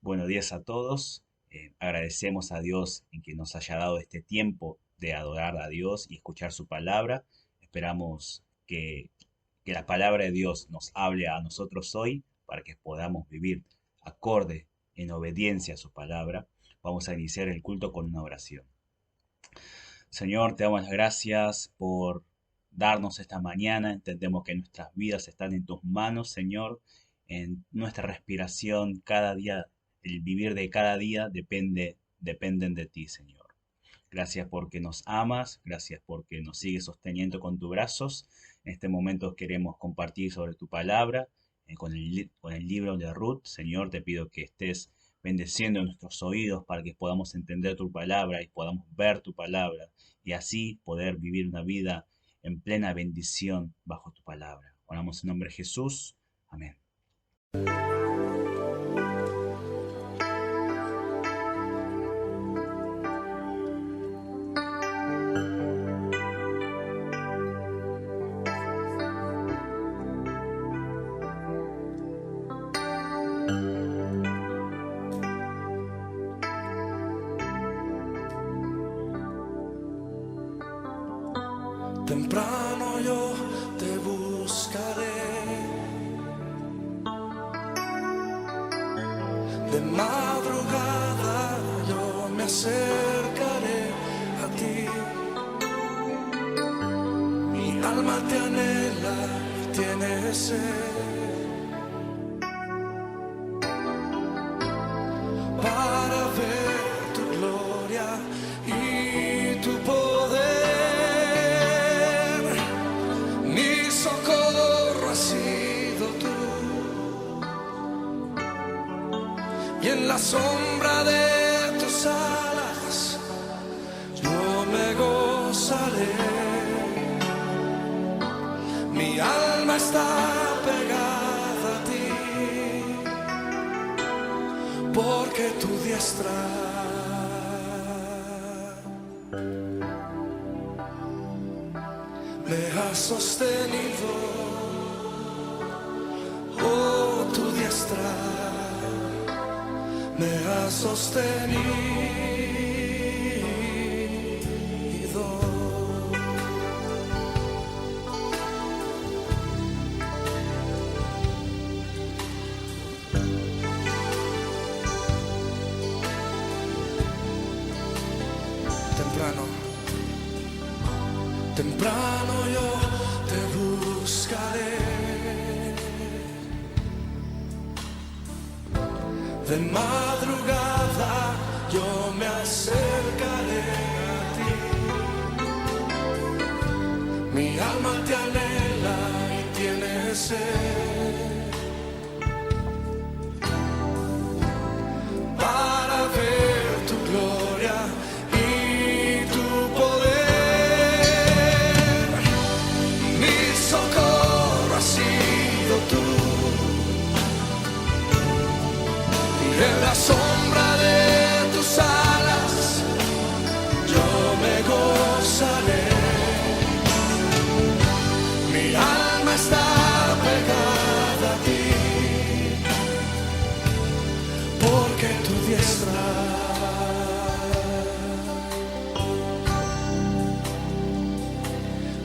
Buenos días a todos. Agradecemos a Dios en que nos haya dado este tiempo de adorar a Dios y escuchar su palabra. Esperamos que la palabra de Dios nos hable a nosotros hoy para que podamos vivir acorde en obediencia a su palabra. Vamos a iniciar el culto con una oración. Señor, te damos las gracias por darnos esta mañana. Entendemos que nuestras vidas están en tus manos, Señor. En nuestra respiración, cada día, el vivir de cada día dependen de ti, Señor. Gracias porque nos amas, gracias porque nos sigues sosteniendo con tus brazos. En este momento queremos compartir sobre tu palabra, con el libro de Ruth. Señor, te pido que estés bendeciendo nuestros oídos para que podamos entender tu palabra y podamos ver tu palabra y así poder vivir una vida en plena bendición bajo tu palabra. Oramos en nombre de Jesús. Amén. Temprano yo te buscaré, de madrugada yo me acercaré a ti. Mi alma te anhela y tiene sed para ver tu gloria y tu poder. Mi socorro has sido tú, y en la sombra de tus alas yo me gozaré. Mi alma está pegada a ti, porque tu diestra me has sostenido. Oh, tu diestra me has sostenido. Temprano yo te buscaré, de madrugada yo me acercaré a ti. Mi alma te anhela y tiene sed para ver tu gloria y tu poder. Mi socorro has sido tú, y en la sombra de tus alas yo me gozaré. Mi alma está pegada a ti, porque tu diestra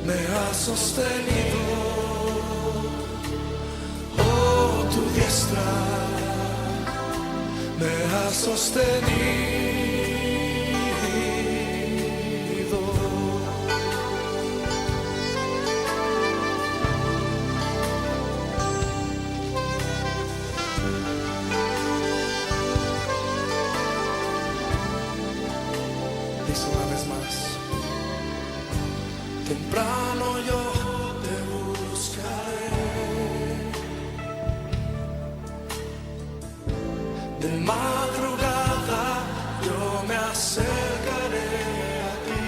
me ha sostenido. Oh, tu diestra me ha sostenido. Dice una vez más. Temprano yo te buscaré, de madrugada yo me acercaré a ti.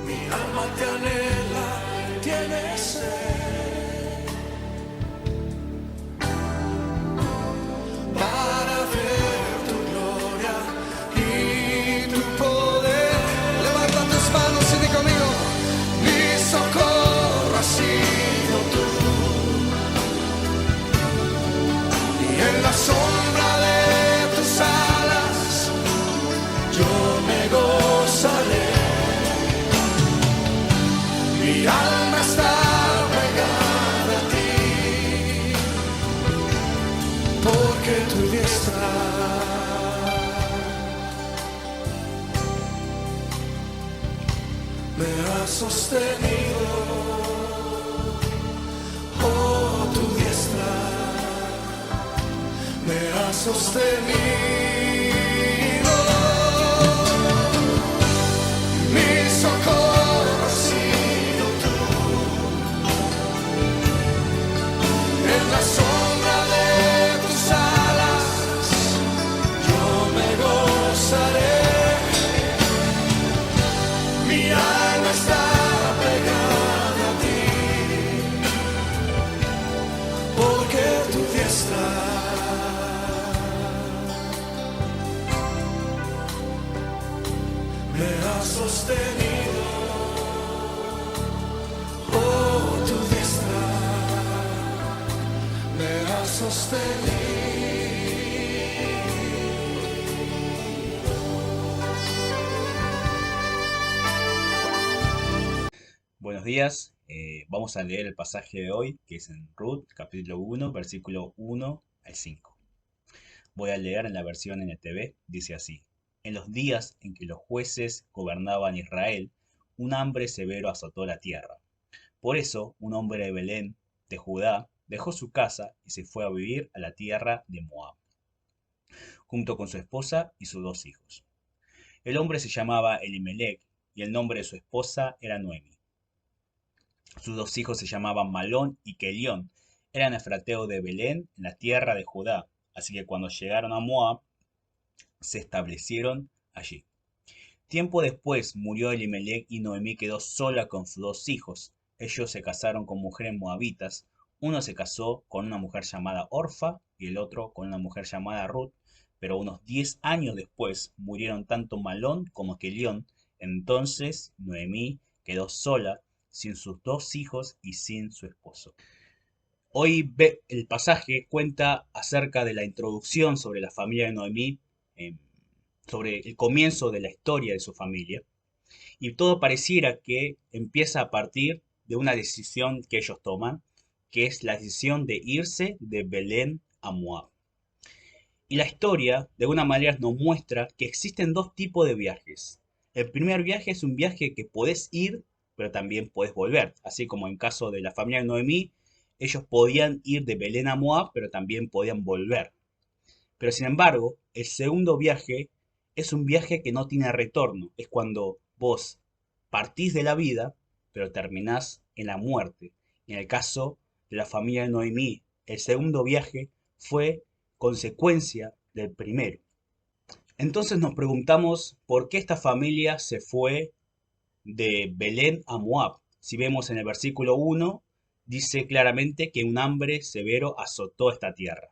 Mi alma te anhela, tiene sed para ver tu gloria y tu poder. Levanta tus manos y la sombra de tus alas yo me gozaré. Mi alma está pegada a ti, porque tu diestra me ha sostenido. Oh, tu diestra me ha sostenido. Mi socorro ha sido tú. En la sombra de tus alas yo me gozaré. Mi alma está pegada a ti, porque tu diestra me ha sostenido. Oh, tu diestra me ha sostenido. Buenos días, vamos a leer el pasaje de hoy, que es en Ruth, capítulo 1, versículo 1 al 5. Voy a leer en la versión NTV, dice así: En los días en que los jueces gobernaban Israel, un hambre severo azotó la tierra. Por eso, un hombre de Belén, de Judá, dejó su casa y se fue a vivir a la tierra de Moab, junto con su esposa y sus 2 hijos. El hombre se llamaba Elimelech y el nombre de su esposa era Noemi. Sus 2 hijos se llamaban Malón y Kelión. Eran efrateos de Belén, en la tierra de Judá. Así que cuando llegaron a Moab, se establecieron allí. Tiempo después murió Elimelech y Noemí quedó sola con sus 2 hijos. Ellos se casaron con mujeres moabitas. Uno se casó con una mujer llamada Orfa y el otro con una mujer llamada Ruth. Pero unos 10 años después murieron tanto Malón como Kelión. Entonces Noemí quedó sola, sin sus 2 hijos y sin su esposo. Hoy el pasaje cuenta acerca de la introducción sobre la familia de Noemí, eh, sobre el comienzo de la historia de su familia, y todo pareciera que empieza a partir de una decisión que ellos toman, que es la decisión de irse de Belén a Moab. Y la historia, de alguna manera, nos muestra que existen 2 tipos de viajes. El primer viaje es un viaje que podés ir, pero también podés volver. Así como en caso de la familia de Noemí, ellos podían ir de Belén a Moab, pero también podían volver. Pero sin embargo, el segundo viaje es un viaje que no tiene retorno. Es cuando vos partís de la vida, pero terminás en la muerte. En el caso de la familia de Noemí, el segundo viaje fue consecuencia del primero. Entonces nos preguntamos por qué esta familia se fue de Belén a Moab. Si vemos en el versículo 1, dice claramente que un hambre severo azotó esta tierra.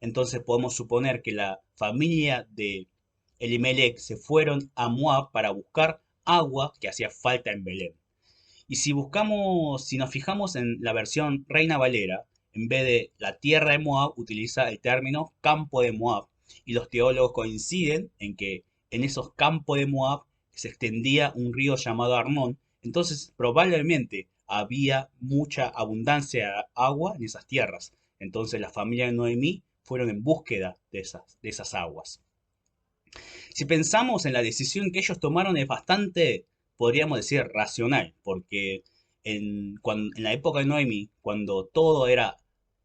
Entonces podemos suponer que la familia de Elimelech se fueron a Moab para buscar agua que hacía falta en Belén. Y si nos fijamos en la versión Reina Valera, en vez de la tierra de Moab, utiliza el término campo de Moab. Y los teólogos coinciden en que en esos campos de Moab se extendía un río llamado Arnón. Entonces probablemente había mucha abundancia de agua en esas tierras. Entonces la familia de Noemí fueron en búsqueda de esas aguas. Si pensamos en la decisión que ellos tomaron es bastante, podríamos decir, racional, porque en la época de Noemi, cuando todo era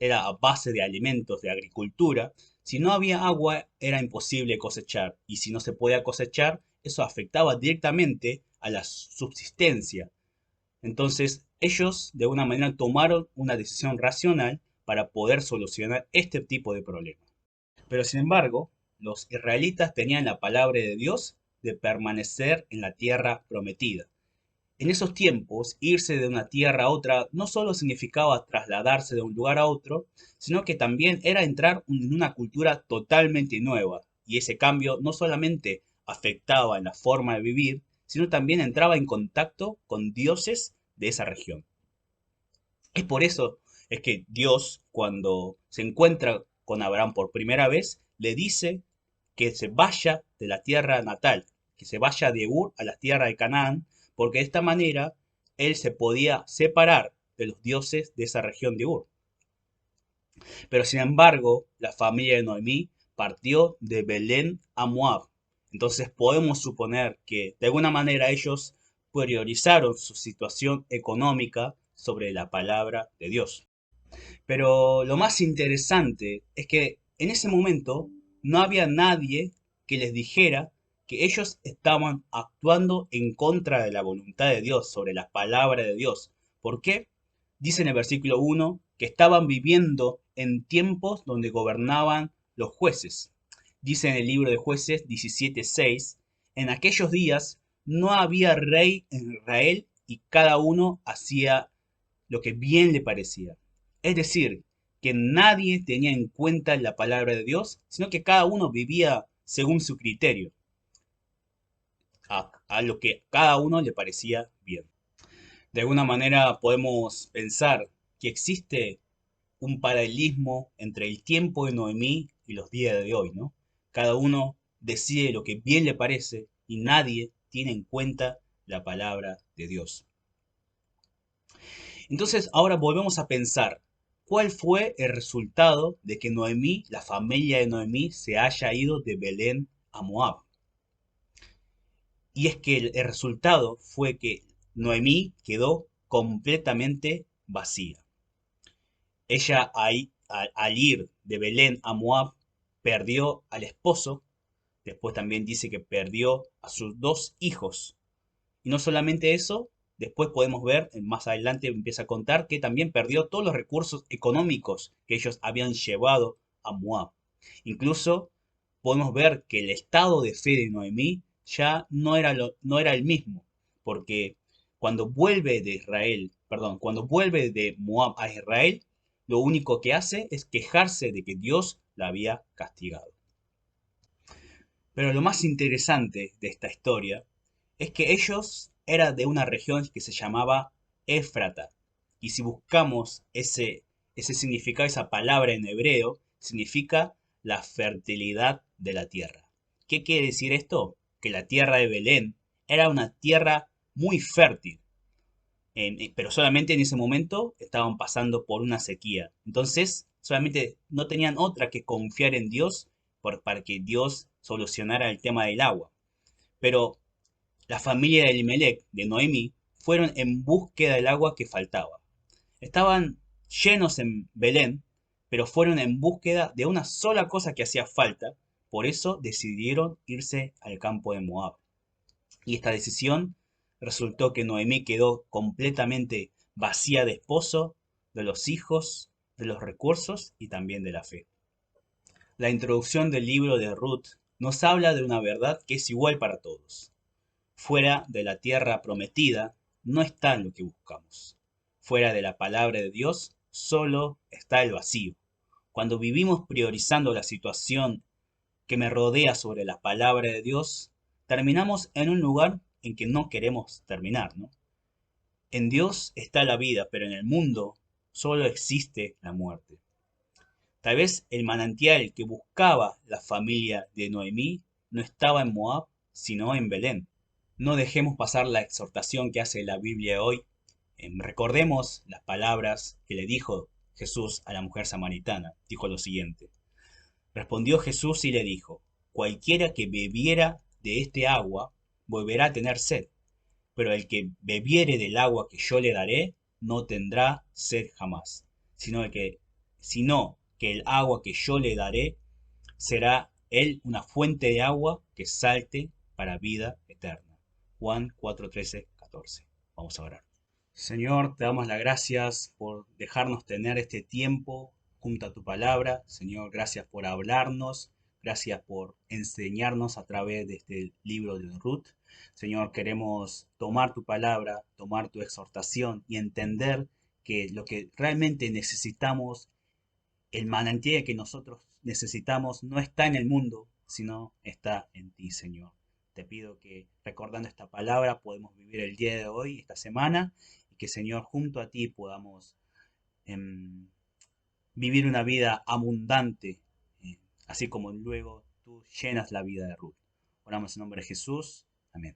a base de alimentos, de agricultura, si no había agua era imposible cosechar, y si no se podía cosechar, eso afectaba directamente a la subsistencia. Entonces, ellos de alguna manera tomaron una decisión racional para poder solucionar este tipo de problemas. Pero sin embargo, los israelitas tenían la palabra de Dios de permanecer en la tierra prometida. En esos tiempos, irse de una tierra a otra no solo significaba trasladarse de un lugar a otro, sino que también era entrar en una cultura totalmente nueva. Y ese cambio no solamente afectaba en la forma de vivir, sino también entraba en contacto con dioses de esa región. Es por eso es que Dios, cuando se encuentra con Abraham por primera vez, le dice que se vaya de la tierra natal, que se vaya de Ur a la tierra de Canaán, porque de esta manera él se podía separar de los dioses de esa región de Ur. Pero sin embargo, la familia de Noemí partió de Belén a Moab. Entonces podemos suponer que de alguna manera ellos priorizaron su situación económica sobre la palabra de Dios. Pero lo más interesante es que en ese momento no había nadie que les dijera que ellos estaban actuando en contra de la voluntad de Dios, sobre la palabra de Dios. ¿Por qué? Dice en el versículo 1 que estaban viviendo en tiempos donde gobernaban los jueces. Dice en el libro de Jueces 17:6, en aquellos días no había rey en Israel y cada uno hacía lo que bien le parecía. Es decir, que nadie tenía en cuenta la palabra de Dios, sino que cada uno vivía según su criterio, a lo que cada uno le parecía bien. De alguna manera podemos pensar que existe un paralelismo entre el tiempo de Noemí y los días de hoy, ¿no? Cada uno decide lo que bien le parece y nadie tiene en cuenta la palabra de Dios. Entonces, ahora volvemos a pensar, ¿cuál fue el resultado de que Noemí, la familia de Noemí, se haya ido de Belén a Moab? Y es que el resultado fue que Noemí quedó completamente vacía. Ella al ir de Belén a Moab perdió al esposo, después también dice que perdió a sus dos hijos. Y no solamente eso, después podemos ver, más adelante empieza a contar que también perdió todos los recursos económicos que ellos habían llevado a Moab. Incluso podemos ver que el estado de fe de Noemí ya no era el mismo, porque cuando vuelve de Israel, perdón, cuando vuelve de Moab a Israel, lo único que hace es quejarse de que Dios la había castigado. Pero lo más interesante de esta historia es que ellos eran de una región que se llamaba Éfrata. Y si buscamos ese significado, esa palabra en hebreo, significa la fertilidad de la tierra. ¿Qué quiere decir esto? Que la tierra de Belén era una tierra muy fértil, pero solamente en ese momento estaban pasando por una sequía. Entonces, solamente no tenían otra que confiar en Dios para que Dios solucionara el tema del agua. Pero la familia de Elimelech, de Noemí, fueron en búsqueda del agua que faltaba. Estaban llenos en Belén, pero fueron en búsqueda de una sola cosa que hacía falta. Por eso decidieron irse al campo de Moab. Y esta decisión resultó que Noemí quedó completamente vacía de esposo, de los hijos, de los recursos y también de la fe. La introducción del libro de Ruth nos habla de una verdad que es igual para todos. Fuera de la tierra prometida no está lo que buscamos. Fuera de la palabra de Dios solo está el vacío. Cuando vivimos priorizando la situación que me rodea sobre la palabra de Dios, terminamos en un lugar en que no queremos terminar, ¿no? En Dios está la vida, pero en el mundo solo existe la muerte. Tal vez el manantial que buscaba la familia de Noemí no estaba en Moab, sino en Belén. No dejemos pasar la exhortación que hace la Biblia hoy. Recordemos las palabras que le dijo Jesús a la mujer samaritana. Dijo lo siguiente. Respondió Jesús y le dijo, cualquiera que bebiera de este agua volverá a tener sed, pero el que bebiere del agua que yo le daré no tendrá sed jamás, sino que el agua que yo le daré será él una fuente de agua que salte para vida eterna. Juan 4, 13, 14. Vamos a orar. Señor, te damos las gracias por dejarnos tener este tiempo junto a tu palabra. Señor, gracias por hablarnos, gracias por enseñarnos a través de este libro de Ruth. Señor, queremos tomar tu palabra, tomar tu exhortación y entender que lo que realmente necesitamos, el manantial que nosotros necesitamos, no está en el mundo, sino está en ti, Señor. Te pido que recordando esta palabra podemos vivir el día de hoy, esta semana, y que, Señor, junto a ti podamos em, vivir una vida abundante, así como luego tú llenas la vida de Ruth. Oramos en nombre de Jesús. Amén.